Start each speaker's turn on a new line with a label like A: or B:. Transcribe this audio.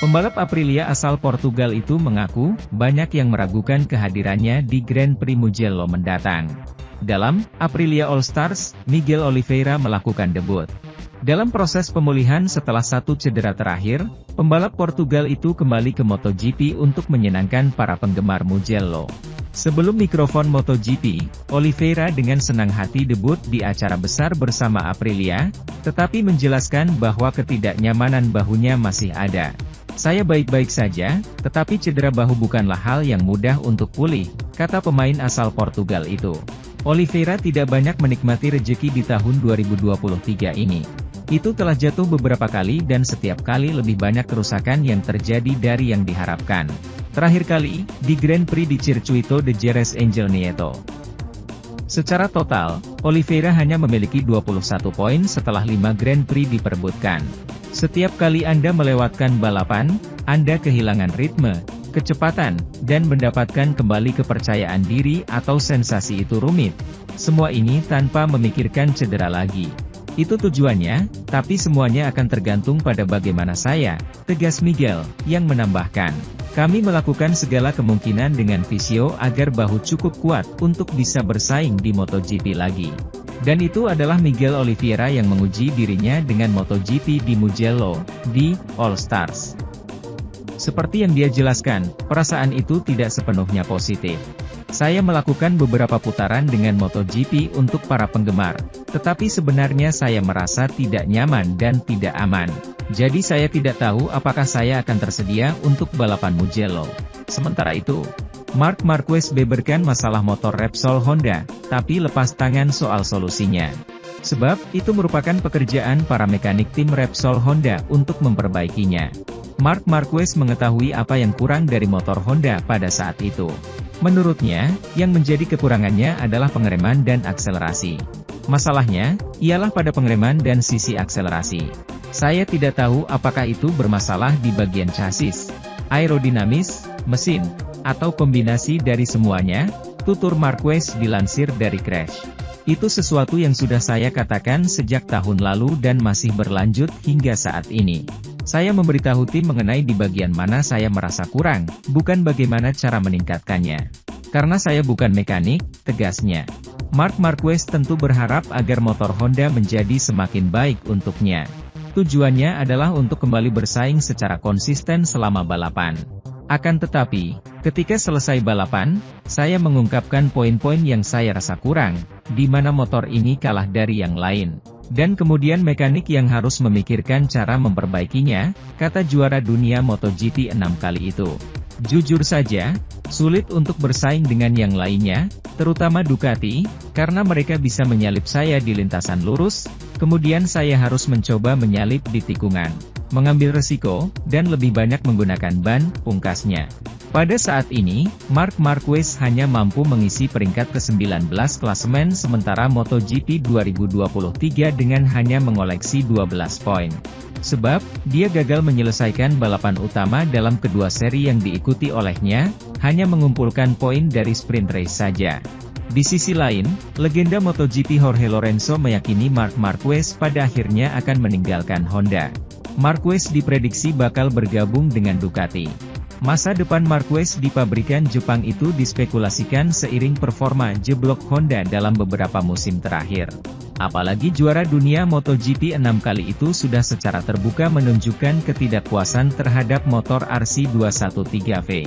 A: Pembalap Aprilia asal Portugal itu mengaku, banyak yang meragukan kehadirannya di Grand Prix Mugello mendatang. Dalam Aprilia All Stars, Miguel Oliveira melakukan debut. Dalam proses pemulihan setelah satu cedera terakhir, pembalap Portugal itu kembali ke MotoGP untuk menyenangkan para penggemar Mugello. Sebelum mikrofon MotoGP, Oliveira dengan senang hati debut di acara besar bersama Aprilia, tetapi menjelaskan bahwa ketidaknyamanan bahunya masih ada. Saya baik-baik saja, tetapi cedera bahu bukanlah hal yang mudah untuk pulih, kata pemain asal Portugal itu. Oliveira tidak banyak menikmati rejeki di tahun 2023 ini. Itu telah jatuh beberapa kali dan setiap kali lebih banyak kerusakan yang terjadi dari yang diharapkan. Terakhir kali, di Grand Prix di Circuito de Jerez Angel Nieto. Secara total, Oliveira hanya memiliki 21 poin setelah 5 Grand Prix diperebutkan. Setiap kali Anda melewatkan balapan, Anda kehilangan ritme, kecepatan, dan mendapatkan kembali kepercayaan diri atau sensasi itu rumit. Semua ini tanpa memikirkan cedera lagi. Itu tujuannya, tapi semuanya akan tergantung pada bagaimana saya, tegas Miguel, yang menambahkan. Kami melakukan segala kemungkinan dengan fisio agar bahu cukup kuat untuk bisa bersaing di MotoGP lagi. Dan itu adalah Miguel Oliveira yang menguji dirinya dengan MotoGP di Mugello, di All Stars. Seperti yang dia jelaskan, perasaan itu tidak sepenuhnya positif. Saya melakukan beberapa putaran dengan MotoGP untuk para penggemar, tetapi sebenarnya saya merasa tidak nyaman dan tidak aman. Jadi saya tidak tahu apakah saya akan tersedia untuk balapan Mugello. Sementara itu, Marc Marquez beberkan masalah motor Repsol Honda, tapi lepas tangan soal solusinya. Sebab, itu merupakan pekerjaan para mekanik tim Repsol Honda untuk memperbaikinya. Marc Marquez mengetahui apa yang kurang dari motor Honda pada saat itu. Menurutnya, yang menjadi kekurangannya adalah pengereman dan akselerasi. Masalahnya, ialah pada pengereman dan sisi akselerasi. Saya tidak tahu apakah itu bermasalah di bagian chassis, aerodinamis, mesin, atau kombinasi dari semuanya, tutur Marquez dilansir dari Crash. Itu sesuatu yang sudah saya katakan sejak tahun lalu dan masih berlanjut hingga saat ini. Saya memberitahu tim mengenai di bagian mana saya merasa kurang, bukan bagaimana cara meningkatkannya. Karena saya bukan mekanik, tegasnya. Marc Marquez tentu berharap agar motor Honda menjadi semakin baik untuknya. Tujuannya adalah untuk kembali bersaing secara konsisten selama balapan. Akan tetapi, ketika selesai balapan, saya mengungkapkan poin-poin yang saya rasa kurang, di mana motor ini kalah dari yang lain. Dan kemudian mekanik yang harus memikirkan cara memperbaikinya, kata juara dunia MotoGP 6 kali itu. Jujur saja, sulit untuk bersaing dengan yang lainnya, terutama Ducati, karena mereka bisa menyalip saya di lintasan lurus, kemudian saya harus mencoba menyalip di tikungan, mengambil resiko, dan lebih banyak menggunakan ban, pungkasnya. Pada saat ini, Marc Marquez hanya mampu mengisi peringkat ke-19 klasemen sementara MotoGP 2023 dengan hanya mengoleksi 12 poin. Sebab, dia gagal menyelesaikan balapan utama dalam kedua seri yang diikuti olehnya, hanya mengumpulkan poin dari sprint race saja. Di sisi lain, legenda MotoGP Jorge Lorenzo meyakini Marc Marquez pada akhirnya akan meninggalkan Honda. Marquez diprediksi bakal bergabung dengan Ducati. Masa depan Marquez di pabrikan Jepang itu dispekulasikan seiring performa jeblok Honda dalam beberapa musim terakhir. Apalagi juara dunia MotoGP 6 kali itu sudah secara terbuka menunjukkan ketidakpuasan terhadap motor RC213V.